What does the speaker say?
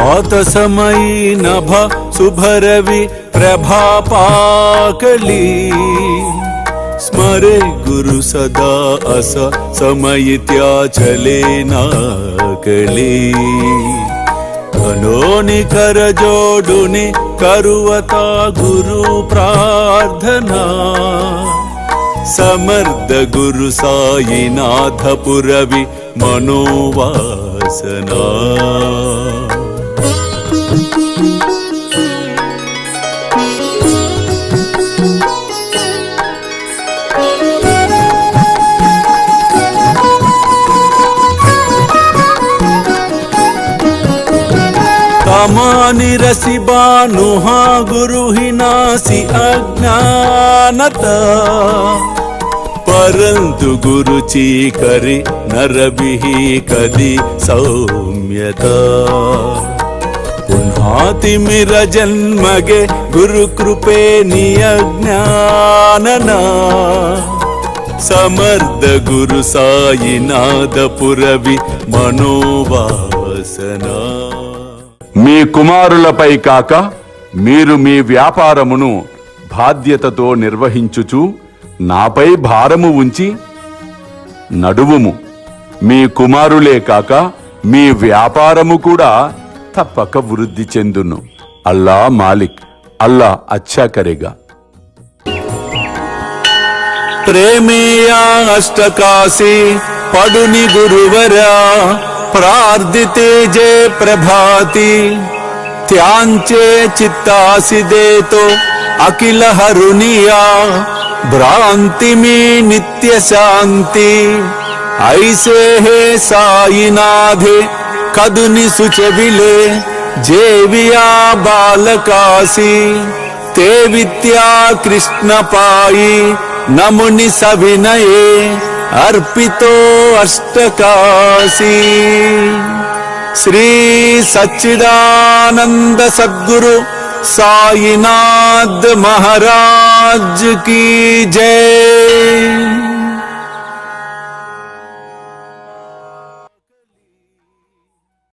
प्रात समयी नभ शुभरवि प्रभापाकली स्मरे गुरु सदा अस समयित्या चले नाकली धनोनि कर जोडुनि करुवता गुरु प्रार्थना समर्थ गुरु साईनाथ पुरवि मनोवासना तमानि रसि बानुहा गुरुहिनासि अज्ञानता परंतु गुरुची करी नरबिहि कदी सौम्यता पुन्हा तिमिर जन्मगे गुरु कृपे नियज्ञानना समर्थ गुरु साईनाथ पुरवि मनोवासना మీ కుమారులపై కాక మీరు మీ వ్యాపారమును బాధ్యతతో నిర్వహించుచు నాపై భారము ఉంచి నడువుము. మీ కుమారులే కాక మీ వ్యాపారము కూడా తప్పక వృద్ధి చెందును. అల్లా మాలిక్, అల్లా అచ్చా కరేగా. ప్రేమేయా అష్టకాశి పడుని గురువరా प्रार्थिते जे प्रभाती त्यांचे चित्तासि देतो अखिल हरुनिया भ्रांति में नित्य शांति ऐसे है साईनाथे कदुनि सुचविले जेविया बालकासी ते विद्या कृष्ण पाई नमुनि सविनये अर्पितो अष्टकाशी श्री सच्चिदानंद सद्गुरु साईनाथ महाराज की जय।